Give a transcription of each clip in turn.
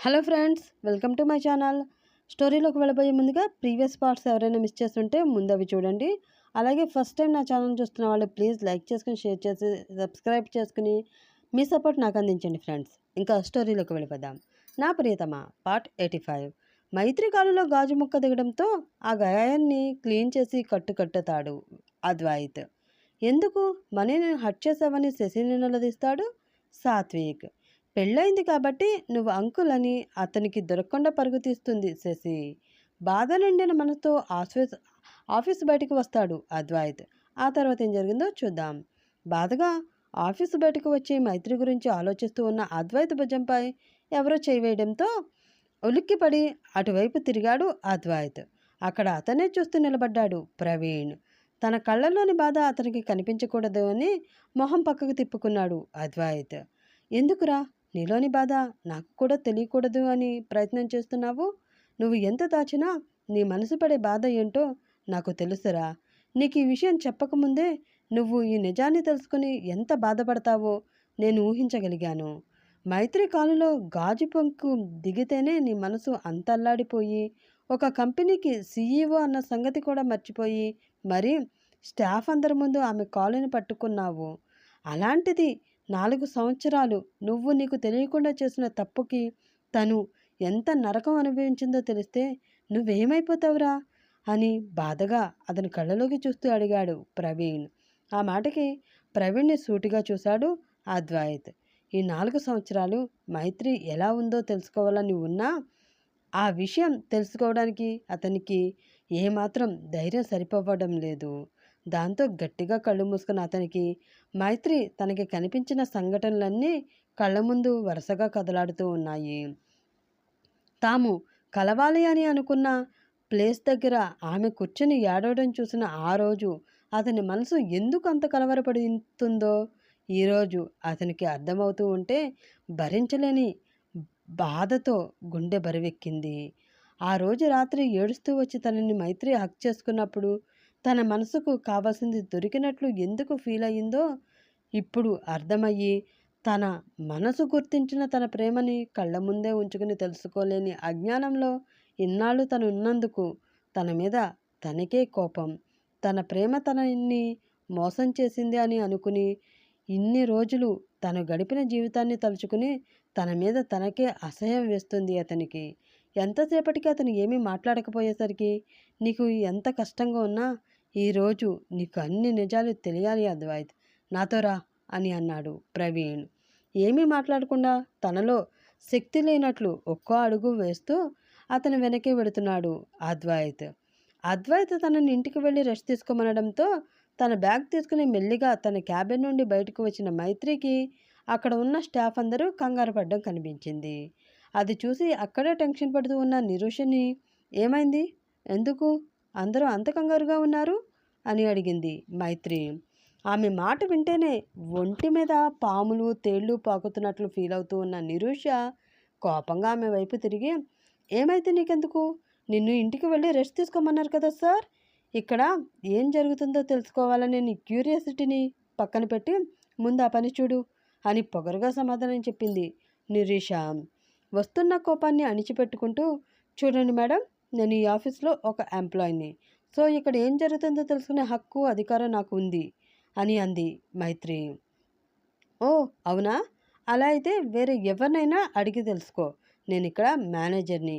Hello friends, welcome to my channel. స్టోరీలోకి వెళ్ళబోయే ముందుగా ప్రీవియస్ పార్ట్స్ ఎవరైనా మిస్ చేస్తుంటే ముందు అవి చూడండి. అలాగే ఫస్ట్ టైం నా ఛానల్ చూస్తున్న వాళ్ళు ప్లీజ్ లైక్ చేసుకుని, షేర్ చేసి, సబ్స్క్రైబ్ చేసుకుని మీ సపోర్ట్ నాకు అందించండి ఫ్రెండ్స్. ఇంకా స్టోరీలోకి వెళ్ళిపోదాం. నా ప్రియతమ పార్ట్ 85. మైత్రి కాలులో గాజు ముక్క దిగడంతో ఆ గాయాన్ని క్లీన్ చేసి కట్టుతాడు అద్వైత్. ఎందుకు మనీని హట్ చేసావని శశిని నిలదీస్తాడు సాత్విక్. పెళ్ళైంది కాబట్టి నువ్వు అంకుల్ అని అతనికి దొరకకుండా పరుగు తీస్తుంది శశి. బాధ నిండిన మనసుతో ఆఫీస్ బయటకు వస్తాడు అద్వైత్. ఆ తర్వాత ఏం జరిగిందో చూద్దాం. బాధగా ఆఫీసు బయటకు వచ్చి మైత్రి గురించి ఆలోచిస్తూ ఉన్న అద్వైత్ భుజంపై ఎవరో చేయి వేయడంతో ఉలిక్కిపడి అటువైపు తిరిగాడు అద్వైత్. అక్కడ అతనే చూస్తూ నిలబడ్డాడు ప్రవీణ్. తన కళ్ళలోని బాధ అతనికి కనిపించకూడదు అని మొహం పక్కకు తిప్పుకున్నాడు అద్వైత్. ఎందుకురా నీలోని బాధ నాకు కూడా తెలియకూడదు అని ప్రయత్నం చేస్తున్నావు? నువ్వు ఎంత దాచినా నీ మనసు పడే బాధ ఏంటో నాకు తెలుసురా. నీకు ఈ విషయం చెప్పకముందే నువ్వు ఈ నిజాన్ని తెలుసుకుని ఎంత బాధపడతావో నేను ఊహించగలిగాను. మైత్రి కాలులో గాజు పంకు దిగితేనే నీ మనసు అంత అల్లాడిపోయి ఒక కంపెనీకి సీఈఓ అన్న సంగతి కూడా మర్చిపోయి మరి స్టాఫ్ అందరి ముందు ఆమె కాలుని పట్టుకున్నావు. అలాంటిది 4 సంవత్సరాలు నువ్వు నీకు తెలియకుండా చేసిన తప్పుకి తను ఎంత నరకం అనుభవించిందో తెలిస్తే నువ్వేమైపోతావురా అని బాధగా అతని కళ్ళలోకి చూస్తూ అడిగాడు ప్రవీణ్. ఆ మాటకి ప్రవీణ్ని సూటిగా చూశాడు అద్వైత్. ఈ 4 సంవత్సరాలు మైత్రి ఎలా ఉందో తెలుసుకోవాలని ఉన్నా ఆ విషయం తెలుసుకోవడానికి అతనికి ఏమాత్రం ధైర్యం సరిపోవడం లేదు. దాంతో గట్టిగా కళ్ళు మూసుకున్న అతనికి మైత్రి తనకి కనిపించిన సంఘటనలన్నీ కళ్ళ ముందు వరుసగా కదలాడుతూ ఉన్నాయి. తాము కలవాలి అని అనుకున్న ప్లేస్ దగ్గర ఆమె కూర్చుని ఏడవడం చూసిన ఆ రోజు అతని మనసు ఎందుకు అంత కలవరపడుతుందో ఈరోజు అతనికి అర్థమవుతూ ఉంటే భరించలేని బాధతో గుండె బరువెక్కింది. ఆ రోజు రాత్రి ఏడుస్తూ వచ్చి తనని మైత్రి హక్ చేసుకున్నప్పుడు తన మనసుకు కావాల్సింది దొరికినట్లు ఎందుకు ఫీల్ అయ్యిందో ఇప్పుడు అర్థమయ్యి తన మనసు గుర్తించిన తన ప్రేమని కళ్ళ ముందే ఉంచుకుని తెలుసుకోలేని అజ్ఞానంలో ఇన్నాళ్ళు తను ఉన్నందుకు తన మీద తనకే కోపం. తన ప్రేమ తనని మోసం చేసింది అని అనుకుని ఇన్ని రోజులు తను గడిపిన జీవితాన్ని తలుచుకుని తన మీద తనకే అసహ్యం వేస్తుంది అతనికి. ఎంతసేపటికి అతను ఏమీ మాట్లాడకపోయేసరికి నీకు ఎంత కష్టంగా ఉన్నా ఈరోజు నీకు అన్ని నిజాలు తెలియాలి అద్వైత్, నాతో రా అని అన్నాడు ప్రవీణ్. ఏమీ మాట్లాడకుండా తనలో శక్తి లేనట్లు ఒక్కో అడుగు వేస్తూ అతను వెనక్కి వెళుతున్నాడు అద్వైత్. అద్వైత్ తనని ఇంటికి వెళ్ళి రెస్ట్ తీసుకోమనడంతో తన బ్యాగ్ తీసుకుని మెల్లిగా తన క్యాబిన్ నుండి బయటకు వచ్చిన మైత్రికి అక్కడ ఉన్న స్టాఫ్ అందరూ కంగారు పడ్డం కనిపించింది. అది చూసి అక్కడే టెన్షన్ పడుతూ ఉన్న నిరుషని ఏమైంది, ఎందుకు అందరూ అంత కంగారుగా ఉన్నారు అని అడిగింది మైత్రి. ఆమె మాట వింటేనే ఒంటి మీద పాములు తేళ్లు పాకుతున్నట్లు ఫీల్ అవుతూ ఉన్న నిరుష కోపంగా ఆమె వైపు తిరిగి, ఏమైతే నీకెందుకు, నిన్ను ఇంటికి వెళ్ళి రెస్ట్ తీసుకోమన్నారు కదా సార్, ఇక్కడ ఏం జరుగుతుందో తెలుసుకోవాలని నీ క్యూరియాసిటీని పక్కన పెట్టి ముందు ఆ పని చూడు అని పొగరుగా సమాధానం చెప్పింది నిరీష. వస్తున్న కోపాన్ని అణిచిపెట్టుకుంటూ, చూడండి మేడం, నేను ఈ ఆఫీస్లో ఒక ఎంప్లాయీని, సో ఇక్కడ ఏం జరుగుతుందో తెలుసుకునే హక్కు అధికారం నాకు ఉంది అని అంది మైత్రి. ఓ అవునా, అలా అయితే వేరే ఎవరినైనా అడిగి తెలుసుకో, నేను ఇక్కడ మేనేజర్ని,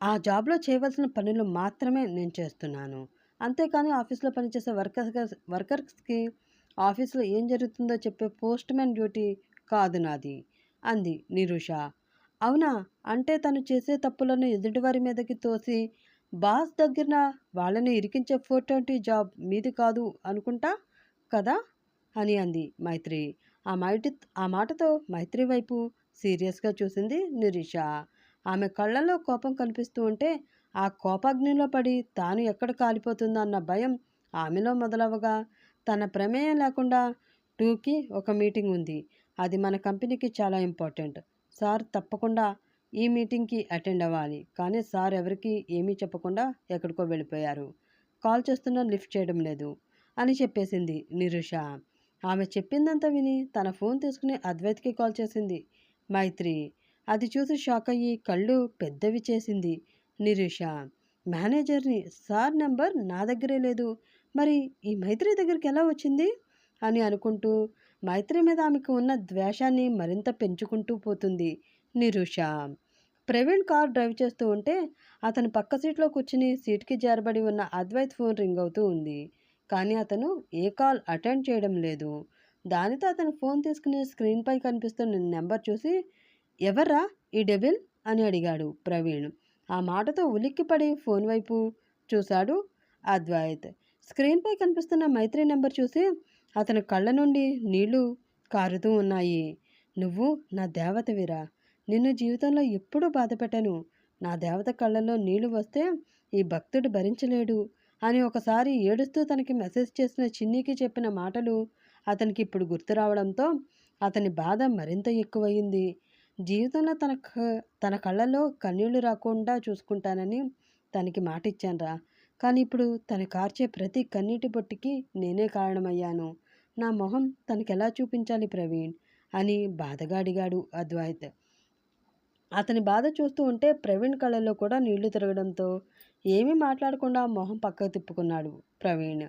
ఆ జాబ్లో చేయవలసిన పనులు మాత్రమే నేను చేస్తున్నాను, అంతేకాని ఆఫీస్లో పనిచేసే వర్కర్స్కి ఆఫీస్లో ఏం జరుగుతుందో చెప్పే పోస్ట్ మ్యాన్ డ్యూటీ కాదు నాది అంది నిరుష. అవునా, అంటే తను చేసే తప్పులను ఎదుటివారి మీదకి తోసి బాస్ దగ్గర వాళ్ళని ఇరికించే 420 జాబ్ మీది కాదు అనుకుంటా కదా అని అంది మైత్రి. ఆ మాటతో మైత్రి వైపు సీరియస్గా చూసింది నిరీష. ఆమె కళ్ళల్లో కోపం కనిపిస్తూ ఉంటే ఆ కోపాగ్నిలో పడి తాను ఎక్కడ కాలిపోతుందో అన్న భయం ఆమెలో మొదలవగా, తన ప్రమేయం లేకుండా 2కి ఒక మీటింగ్ ఉంది, అది మన కంపెనీకి చాలా ఇంపార్టెంట్, సార్ తప్పకుండా ఈ మీటింగ్కి అటెండ్ అవ్వాలి, కానీ సార్ ఎవరికి ఏమీ చెప్పకుండా ఎక్కడికో వెళ్ళిపోయారు, కాల్ చేస్తున్నా లిఫ్ట్ చేయడం లేదు అని చెప్పేసింది నిరుష. ఆమె చెప్పిందంతా విని తన ఫోన్ తీసుకుని అద్వైత్కి కాల్ చేసింది మైత్రి. అది చూసి షాక్ అయ్యి కళ్ళు పెద్దవి చేసింది నిరీష. మేనేజర్ని, సార్ నెంబర్ నా దగ్గరే లేదు, మరి ఈ మైత్రి దగ్గరికి ఎలా వచ్చింది అని అనుకుంటూ మైత్రి మీద ఆమెకు ఉన్న ద్వేషాన్ని మరింత పెంచుకుంటూ పోతుంది నిరూష. ప్రవీణ్ కార్ డ్రైవ్ చేస్తూ ఉంటే అతను పక్క సీట్లో కూర్చుని సీట్కి జారబడి ఉన్న అద్వైత్ ఫోన్ రింగ్ అవుతూ ఉంది. కానీ అతను ఏ కాల్ అటెండ్ చేయడం లేదు. దానితో అతను ఫోన్ తీసుకుని స్క్రీన్పై కనిపిస్తున్న నెంబర్ చూసి, ఎవర్రా ఈ డెవిల్ అని అడిగాడు ప్రవీణ్. ఆ మాటతో ఉలిక్కిపడి ఫోన్ వైపు చూశాడు అద్వైత్. స్క్రీన్పై కనిపిస్తున్న మైత్రి నెంబర్ చూసి అతని కళ్ళ నుండి నీళ్లు కారుతూ ఉన్నాయి. నువ్వు నా దేవతవిరా, నిన్ను జీవితంలో ఎప్పుడూ బాధపెట్టను. నా దేవత కళ్ళల్లో నీళ్లు వస్తే ఈ భక్తుడు భరించలేడు అని ఒకసారి ఏడుస్తూ తనకి మెసేజ్ చేసిన చిన్నీకి చెప్పిన మాటలు అతనికి ఇప్పుడు గుర్తు రావడంతో అతని బాధ మరింత ఎక్కువయింది. జీవితంలో తన కళ్ళల్లో కన్నీళ్లు రాకుండా చూసుకుంటానని తనకి మాట ఇచ్చానురా, కానీ ఇప్పుడు తన కార్చే ప్రతి కన్నీటి బొట్టికి నేనే కారణమయ్యాను. నా మొహం తనకెలా చూపించాలి ప్రవీణ్ అని బాధగా అడిగాడు అద్వైత్. అతని బాధ చూస్తూ ఉంటే ప్రవీణ్ కళ్ళల్లో కూడా నీళ్లు తిరగడంతో ఏమీ మాట్లాడకుండా మొహం పక్కకు తిప్పుకున్నాడు ప్రవీణ్.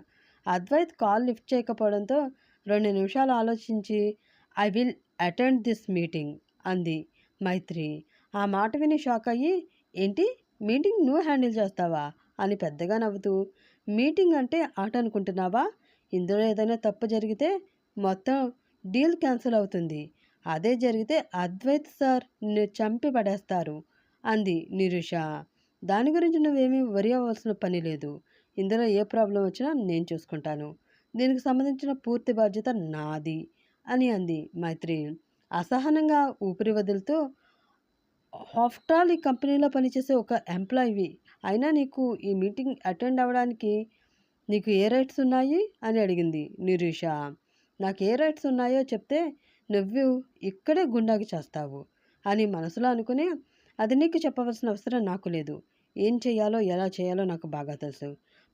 అద్వైత్ కాల్ లిఫ్ట్ చేయకపోవడంతో 2 నిమిషాలు ఆలోచించి I will attend this meeting అంది మైత్రి. ఆ మాట విని షాక్ అయ్యి, ఏంటి మీటింగ్ నువ్వు హ్యాండిల్ చేస్తావా అని పెద్దగా నవ్వుతూ, మీటింగ్ అంటే ఆట అనుకుంటున్నావా? ఇందులో ఏదైనా తప్పు జరిగితే మొత్తం డీల్ క్యాన్సిల్ అవుతుంది. అదే జరిగితే అద్వైత్ సార్ నిన్ను చంపి పడేస్తారు అంది నిరుష. దాని గురించి నువ్వేమీ వరి అవ్వాల్సిన పని లేదు. ఇందులో ఏ ప్రాబ్లం వచ్చినా నేను చూసుకుంటాను. దీనికి సంబంధించిన పూర్తి బాధ్యత నాది అని అంది మైత్రి అసహనంగా ఊపిరి వదులుతూ. ఆఫ్టర్ ఆల్ ఈ కంపెనీలో పనిచేసే ఒక ఎంప్లాయీవి అయినా నీకు ఈ మీటింగ్ అటెండ్ అవ్వడానికి నీకు ఏ రైట్స్ ఉన్నాయి అని అడిగింది నిరీష. నాకు ఏ రైట్స్ ఉన్నాయో చెప్తే నువ్వు ఇక్కడే గుండాకి చేస్తావు అని మనసులో అనుకుని, అది నీకు చెప్పవలసిన అవసరం నాకు లేదు. ఏం చేయాలో ఎలా చేయాలో నాకు బాగా తెలుసు.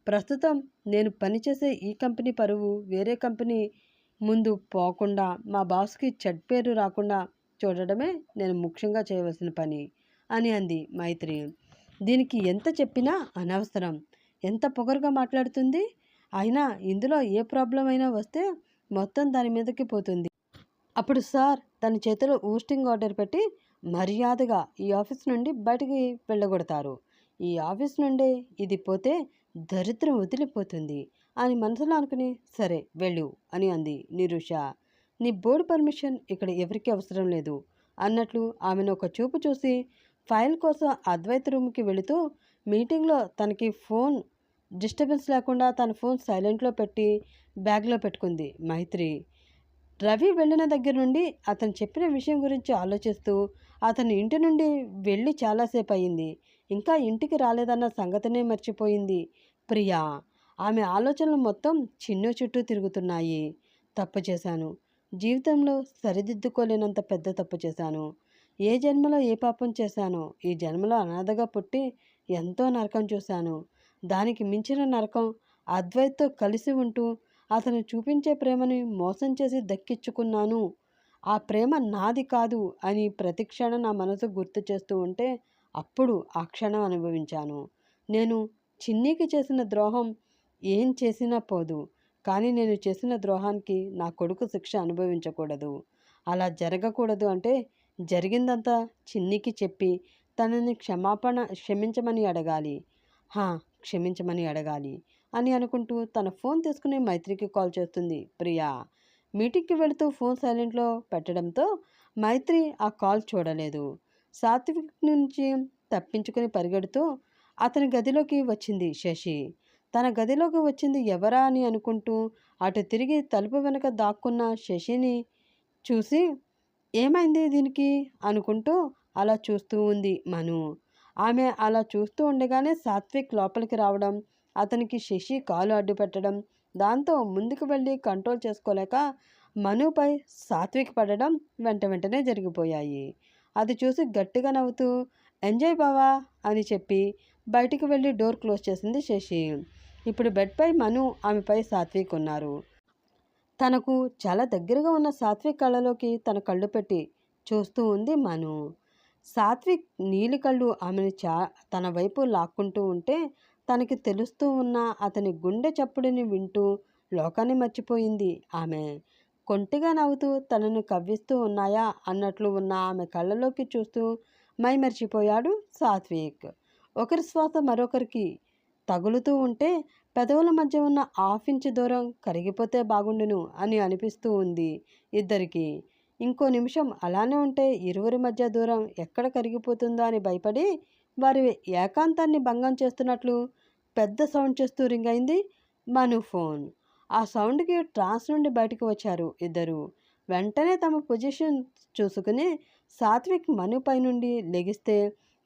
ప్రస్తుతం నేను పనిచేసే ఈ కంపెనీ పరువు వేరే కంపెనీ ముందు పోకుండా, మా బాస్కి చెడ్డ పేరు రాకుండా చూడడమే నేను ముఖ్యంగా చేయవలసిన పని అని అంది మైత్రి. దీనికి ఎంత చెప్పినా అనవసరం, ఎంత పొగరుగా మాట్లాడుతుంది. అయినా ఇందులో ఏ ప్రాబ్లం అయినా వస్తే మొత్తం దాని మీదకి పోతుంది. అప్పుడు సార్ తన చేతిలో ఊస్టింగ్ ఆర్డర్ పెట్టి మర్యాదగా ఈ ఆఫీస్ నుండి బయటికి వెళ్ళగొడతారు. ఈ ఆఫీస్ నుండే ఇది పోతే దరిద్రం వదిలిపోతుంది అని మనసులో అనుకుని, సరే వెళ్ళు అని అంది నిరూష. నీ బోర్డు పర్మిషన్ ఇక్కడ ఎవరికీ అవసరం లేదు అన్నట్లు ఆమెను ఒక చూపు చూసి ఫైల్ కోసం అద్వైత్ రూమ్కి వెళుతూ మీటింగ్లో తనకి ఫోన్ డిస్టర్బెన్స్ లేకుండా తన ఫోన్ సైలెంట్లో పెట్టి బ్యాగ్లో పెట్టుకుంది మైత్రి. రవి వెళ్ళిన దగ్గర నుండి అతను చెప్పిన విషయం గురించి ఆలోచిస్తూ అతని ఇంటి నుండి వెళ్ళి చాలాసేపు అయింది. ఇంకా ఇంటికి రాలేదన్న సంగతినే మర్చిపోయింది ప్రియా. ఆమె ఆలోచనలు మొత్తం చిన్ను చుట్టూ తిరుగుతున్నాయి. తప్పు చేశాను, జీవితంలో సరిదిద్దుకోలేనంత పెద్ద తప్పు చేశాను. ఏ జన్మలో ఏ పాపం చేశానో ఈ జన్మలో అనాథగా పుట్టి ఎంతో నరకం చూశాను. దానికి మించిన నరకం అద్వైత్తో కలిసి ఉంటూ అతను చూపించే ప్రేమని మోసం చేసి దక్కించుకున్నాను. ఆ ప్రేమ నాది కాదు అని ప్రతిక్షణం నా మనసు గుర్తు చేస్తూ ఉంటే అప్పుడు ఆ క్షణం అనుభవించాను. నేను చిన్నీకి చేసిన ద్రోహం ఏం చేసినా పోదు, కానీ నేను చేసిన ద్రోహానికి నా కొడుకు శిక్ష అనుభవించకూడదు. అలా జరగకూడదు అంటే జరిగిందంతా చిన్నీకి చెప్పి తనని క్షమించమని అడగాలి. క్షమించమని అడగాలి అని అనుకుంటూ తన ఫోన్ తీసుకుని మైత్రికి కాల్ చేస్తుంది ప్రియా. మీటింగ్కి వెళుతూ ఫోన్ సైలెంట్లో పెట్టడంతో మైత్రి ఆ కాల్ చూడలేదు. సాత్విక్ నుంచి తప్పించుకుని పరిగెడుతూ అతని గదిలోకి వచ్చింది శశి. తన గదిలోకి వచ్చింది ఎవరా అని అనుకుంటూ అటు తిరిగి తలుపు వెనక దాక్కున్న శశిని చూసి ఏమైంది దీనికి అనుకుంటూ అలా చూస్తూ ఉంది మను. ఆమె అలా చూస్తూ ఉండగానే సాత్విక్ లోపలికి రావడం, అతనికి శశి కాలు అడ్డుపెట్టడం, దాంతో ముందుకు వెళ్ళి కంట్రోల్ చేసుకోలేక మనుపై సాత్విక్ పడడం వెంటనే జరిగిపోయాయి. అది చూసి గట్టిగా నవ్వుతూ ఎంజాయ్ బావా అని చెప్పి బయటికి వెళ్ళి డోర్ క్లోజ్ చేసింది శశి. ఇప్పుడు బెడ్పై మను, ఆమెపై సాత్విక్ ఉన్నారు. తనకు చాలా దగ్గరగా ఉన్న సాత్విక్ కళ్ళలోకి తన కళ్ళు పెట్టి చూస్తూ ఉంది మను. సాత్విక్ నీలి కళ్ళు ఆమెను తన వైపు లాక్కుంటూ ఉంటే తనకి తెలుస్తూ ఉన్న అతని గుండె చప్పుడుని వింటూ లోకాన్ని మర్చిపోయింది ఆమె. కొంటిగా నవ్వుతూ తనను కవ్విస్తూ ఉన్నాయా అన్నట్లు ఉన్న ఆమె కళ్ళలోకి చూస్తూ మైమర్చిపోయాడు సాత్విక్. ఒకరి శ్వాస మరొకరికి తగులుతూ ఉంటే పెదవుల మధ్య ఉన్న హాఫ్ ఇంచ్ దూరం కరిగిపోతే బాగుండును అని అనిపిస్తూ ఉంది ఇద్దరికి. ఇంకో నిమిషం అలానే ఉంటే ఇరువురి మధ్య దూరం ఎక్కడ కరిగిపోతుందో అని భయపడి వారి ఏకాంతాన్ని భంగం చేస్తున్నట్లు పెద్ద సౌండ్ చేస్తూ రింగ్ అయింది మను ఫోన్. ఆ సౌండ్కి ట్రాన్స్ నుండి బయటకు వచ్చారు ఇద్దరు. వెంటనే తమ పొజిషన్ చూసుకుని సాత్విక్ మను పై నుండి లెగిస్తే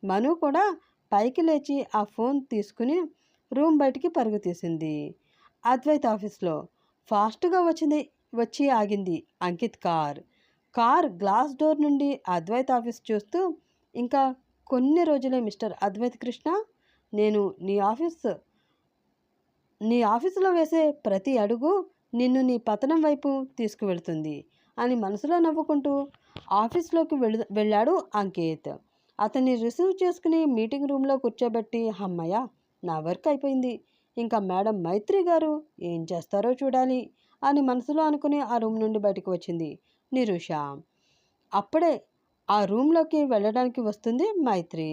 మను కూడా పైకి లేచి ఆ ఫోన్ తీసుకుని రూమ్ బయటికి పరుగు తీసింది. అద్వైత్ ఆఫీస్లో ఫాస్ట్గా వచ్చి ఆగింది అంకిత్ కార్ గ్లాస్ డోర్ నుండి అద్వైత్ ఆఫీస్ చూస్తూ, ఇంకా కొన్ని రోజులే మిస్టర్ అద్వైత్ కృష్ణ, నేను నీ ఆఫీసులో వేసే ప్రతి అడుగు నిన్ను నీ పతనం వైపు తీసుకువెళ్తుంది అని మనసులో నవ్వుకుంటూ ఆఫీస్లోకి వెళ్ళాడు అంకిత్. అతన్ని రిసీవ్ చేసుకుని మీటింగ్ రూమ్లో కూర్చోబెట్టి, అమ్మయ్య నా వర్క్ అయిపోయింది, ఇంకా మేడం మైత్రి గారు ఏం చేస్తారో చూడాలి అని మనసులో అనుకుని ఆ రూమ్ నుండి బయటకు వచ్చింది నిరూష. అప్పుడే ఆ రూమ్లోకి వెళ్ళడానికి వస్తుంది మైత్రి.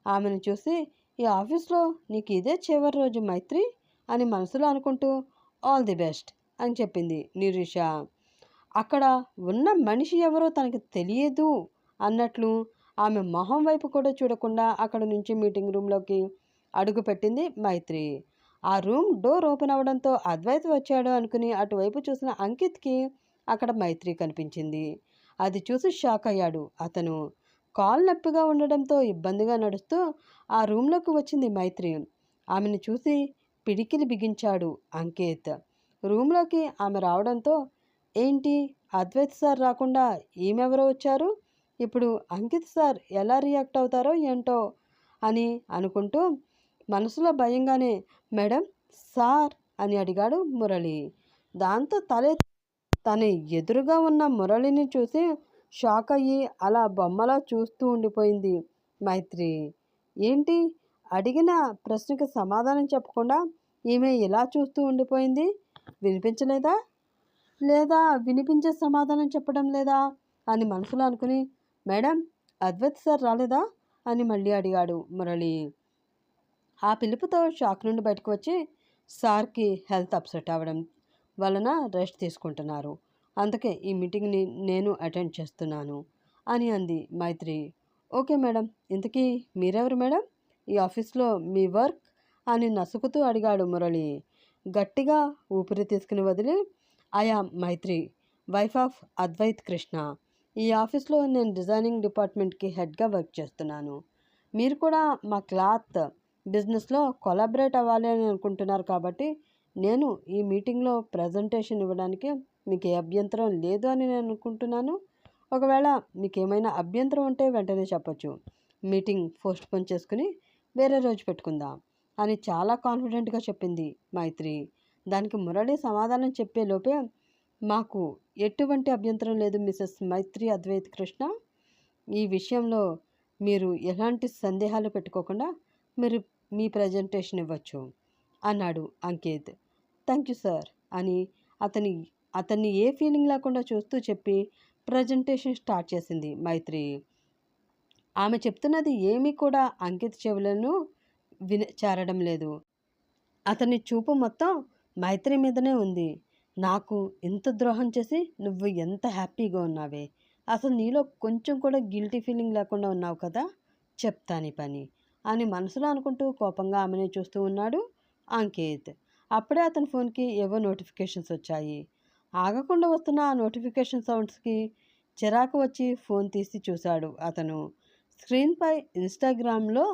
ఆమెను చూసి, ఈ ఆఫీస్లో నీకు ఇదే చివరి రోజు మైత్రి అని మనసులో అనుకుంటూ ఆల్ ది బెస్ట్ అని చెప్పింది నిరూష. అక్కడ ఉన్న మనిషి ఎవరో తనకి తెలియదు అన్నట్లు ఆమె మొహం వైపు కూడా చూడకుండా అక్కడ నుంచి మీటింగ్ రూమ్లోకి అడుగుపెట్టింది మైత్రి. ఆ రూమ్ డోర్ ఓపెన్ అవడంతో అద్వైత్ వచ్చాడు అనుకుని అటువైపు చూసిన అంకిత్కి అక్కడ మైత్రి కనిపించింది. అది చూసి షాక్ అయ్యాడు అతను. కాల్ నొప్పిగా ఉండడంతో ఇబ్బందిగా నడుస్తూ ఆ రూమ్లోకి వచ్చింది మైత్రి. ఆమెను చూసి పిడికిలి బిగించాడు అంకిత్. రూమ్లోకి ఆమె రావడంతో, ఏంటి అద్వైత్ సార్ రాకుండా ఈమెవరో వచ్చారు, ఇప్పుడు అంకిత్ సార్ ఎలా రియాక్ట్ అవుతారో ఏంటో అని అనుకుంటూ మనసులో భయంగానే మేడం సార్ అని అడిగాడు మురళి. దాంతో తన ఎదురుగా ఉన్న మురళిని చూసి షాక్ అయ్యి అలా బొమ్మలా చూస్తూ ఉండిపోయింది మైత్రి. ఏంటి అడిగిన ప్రశ్నకి సమాధానం చెప్పకుండా ఈమె ఇలా చూస్తూ ఉండిపోయింది, వినిపించలేదా లేదా వినిపించే సమాధానం చెప్పడం లేదా అని మనసులో అనుకుని, మేడం అద్వైత్ సార్ రాలేదా అని మళ్ళీ అడిగాడు మురళి. ఆ పిలుపుతో షాక్ నుండి బయటకు వచ్చి, సార్కి హెల్త్ అప్సెట్ అవ్వడం వలన రెస్ట్ తీసుకుంటున్నారు, అందుకే ఈ మీటింగ్ని నేను అటెండ్ చేస్తున్నాను అని అంది మైత్రి. ఓకే మేడం, ఇంతకీ మీరెవరు మేడం, ఈ ఆఫీస్లో మీ వర్క్ అని నసుకుతూ అడిగాడు మురళి. గట్టిగా ఊపిరి తీసుకుని వదిలి, ఆయా మైత్రి, వైఫ్ ఆఫ్ అద్వైత్ కృష్ణ. ఈ ఆఫీస్లో నేను డిజైనింగ్ డిపార్ట్మెంట్కి హెడ్గా వర్క్ చేస్తున్నాను. మీరు కూడా మా క్లాత్ బిజినెస్లో కొలాబరేట్ అవ్వాలి అని అనుకుంటున్నారు కాబట్టి నేను ఈ మీటింగ్లో ప్రజెంటేషన్ ఇవ్వడానికి మీకు ఏ అభ్యంతరం లేదు అని నేను అనుకుంటున్నాను. ఒకవేళ మీకు ఏమైనా అభ్యంతరం ఉంటే వెంటనే చెప్పొచ్చు. మీటింగ్ పోస్ట్పోన్ చేసుకుని వేరే రోజు పెట్టుకుందాం అని చాలా కాన్ఫిడెంట్గా చెప్పింది మైత్రి. దానికి మురళి సమాధానం చెప్పే లోపే, మాకు ఎటువంటి అభ్యంతరం లేదు మిసెస్ మైత్రి అద్వైత్ కృష్ణ, ఈ విషయంలో మీరు ఎలాంటి సందేహాలు పెట్టుకోకుండా మీరు మీ ప్రజెంటేషన్ ఇవ్వచ్చు అన్నాడు అంకిత్. థ్యాంక్ యూ సార్ అని అతన్ని ఏ ఫీలింగ్ లేకుండా చూస్తూ చెప్పి ప్రజెంటేషన్ స్టార్ట్ చేసింది మైత్రి. ఆమె చెప్తున్నది ఏమీ కూడా అంకిత్ చెవులను చేరడం లేదు. అతని చూపు మొత్తం మైత్రి మీదనే ఉంది. నాకు ఇంత ద్రోహం చేసి నువ్వు ఎంత హ్యాపీగా ఉన్నావే, అసలు నీలో కొంచెం కూడా గిల్టీ ఫీలింగ్ లేకుండా ఉన్నావు కదా, చెప్తాను ఈ పని అని మనసులో అనుకుంటూ కోపంగా ఆమెనే చూస్తూ ఉన్నాడు అంకిత్. అప్పుడే అతని ఫోన్కి ఏవో నోటిఫికేషన్స్ వచ్చాయి. ఆగకుండా వస్తున్న ఆ నోటిఫికేషన్ సౌండ్స్కి చిరాకు వచ్చి ఫోన్ తీసి చూశాడు అతను. స్క్రీన్పై ఇన్స్టాగ్రామ్లో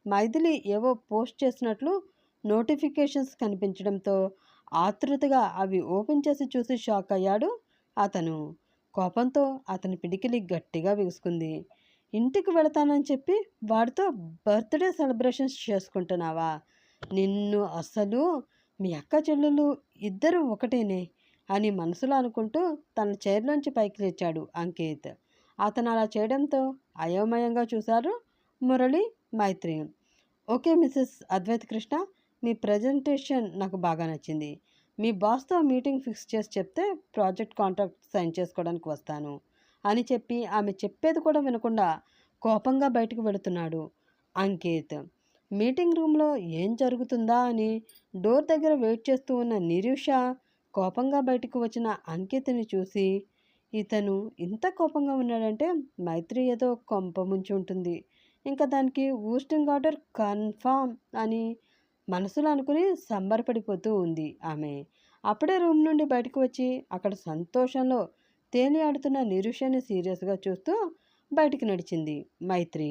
మైథిలి ఏవో పోస్ట్ చేసినట్లు నోటిఫికేషన్స్ కనిపించడంతో ఆతృతగా అవి ఓపెన్ చేసి చూసి షాక్ అయ్యాడు అతను. కోపంతో అతని పిడికిలి గట్టిగా బిగుసుకుంది. ఇంటికి వెళతానని చెప్పి వాడితో బర్త్డే సెలబ్రేషన్స్ చేసుకుంటున్నావా, నిన్ను అసలు మీ అక్క చెల్లెలు ఇద్దరు ఒకటేనే అని మనసులో అనుకుంటూ తన చైర్లోంచి పైకి లేచాడు అంకిత్. అతను అలా చేయడంతో అయోమయంగా చూశారు మురళి, మైత్రి. ఓకే మిసెస్ అద్వైత్ కృష్ణ, మీ ప్రజెంటేషన్ నాకు బాగా నచ్చింది. మీ బాస్తో మీటింగ్ ఫిక్స్ చేసి చెప్తే ప్రాజెక్ట్ కాంట్రాక్ట్ సైన్ చేసుకోవడానికి వస్తాను అని చెప్పి ఆమె చెప్పేది కూడా వినకుండా కోపంగా బయటకు వెళుతున్నాడు అంకిత్. మీటింగ్ రూమ్లో ఏం జరుగుతుందా అని డోర్ దగ్గర వెయిట్ చేస్తూ ఉన్న నిరూష కోపంగా బయటకు వచ్చిన అంకిత్ని చూసి, ఇతను ఇంత కోపంగా ఉన్నాడంటే మైత్రి ఏదో కొంప ముంచి ఉంటుంది, ఇంకా దానికి ఊస్టింగ్ ఆర్డర్ కన్ఫామ్ అని మనసులో అనుకుని సంబరపడిపోతూ ఉంది ఆమె. అప్పుడే రూమ్ నుండి బయటకు వచ్చి అక్కడ సంతోషంలో తేలి ఆడుతున్న నిరూషని సీరియస్గా చూస్తూ బయటికి నడిచింది మైత్రి.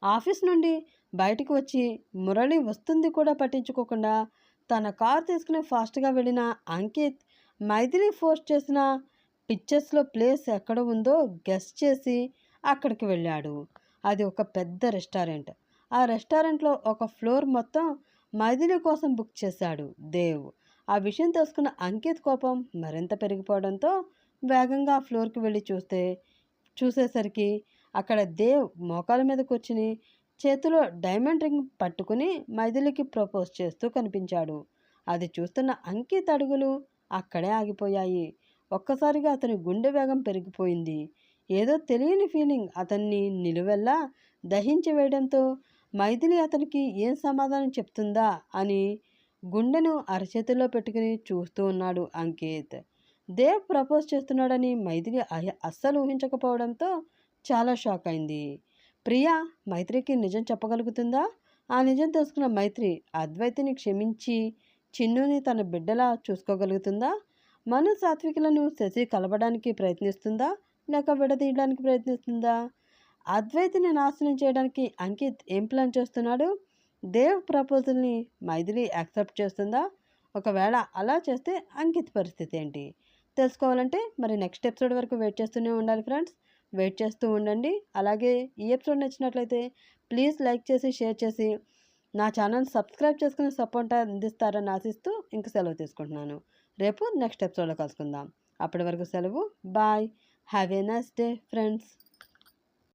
ఆఫీస్ నుండి బయటకు వచ్చి మురళి వస్తుంది కూడా పట్టించుకోకుండా తన కారు తీసుకుని ఫాస్ట్గా వెళ్ళిన అంకిత్ మైథిలి పోస్ట్ చేసిన పిక్చర్స్లో ప్లేస్ ఎక్కడ ఉందో గెస్ చేసి అక్కడికి వెళ్ళాడు. అది ఒక పెద్ద రెస్టారెంట్. ఆ రెస్టారెంట్లో ఒక ఫ్లోర్ మొత్తం మైథిలి కోసం బుక్ చేశాడు దేవ్. ఆ విషయం తెలుసుకున్న అంకిత్ కోపం మరింత పెరిగిపోవడంతో వేగంగా ఆ ఫ్లోర్కి వెళ్ళి చూసేసరికి అక్కడ దేవ్ మోకాల మీద కూర్చుని చేతిలో డైమండ్ రింగ్ పట్టుకుని మైథిలికి ప్రపోజ్ చేస్తూ కనిపించాడు. అది చూస్తున్న అంకిత్ అడుగులు అక్కడే ఆగిపోయాయి. ఒక్కసారిగా అతని గుండె వేగం పెరిగిపోయింది. ఏదో తెలియని ఫీలింగ్ అతన్ని నిలువెల్లా దహించి వేయడంతో మైథిలి అతనికి ఏం సమాధానం చెప్తుందా అని గుండెను అరచేతుల్లో పెట్టుకుని చూస్తూ ఉన్నాడు అంకిత్. దేవ్ ప్రపోజ్ చేస్తున్నాడని మైథిలి అస్సలు ఊహించకపోవడంతో చాలా షాక్ అయింది. ప్రియా మైత్రికి నిజం చెప్పగలుగుతుందా? ఆ నిజం తెలుసుకున్న మైత్రి అద్వైతిని క్షమించి చిన్నుని తన బిడ్డలా చూసుకోగలుగుతుందా? మను సాత్వికులను శశి కలపడానికి ప్రయత్నిస్తుందా, లేక విడదీయడానికి ప్రయత్నిస్తుందా? అద్వైతిని నాశనం చేయడానికి అంకిత్ ఏం ప్లాన్ చేస్తున్నాడు? దేవ్ ప్రపోజల్ని మైథిలి యాక్సెప్ట్ చేస్తుందా? ఒకవేళ అలా చేస్తే అంకిత్ పరిస్థితి ఏంటి? తెలుసుకోవాలంటే మరి నెక్స్ట్ ఎపిసోడ్ వరకు వెయిట్ చేస్తూనే ఉండాలి ఫ్రెండ్స్. వెయిట్ చేస్తూ ఉండండి. అలాగే ఈ ఎపిసోడ్ నచ్చినట్లయితే ప్లీజ్ లైక్ చేసి షేర్ చేసి నా ఛానల్ సబ్స్క్రైబ్ చేసుకుని సపోర్ట్ అందిస్తారని ఆశిస్తూ ఇంక సెలవు తీసుకుంటున్నాను. రేపు నెక్స్ట్ ఎపిసోడ్లో కలుసుకుందాం. అప్పటి వరకు సెలవు. Bye. Have a nice day friends.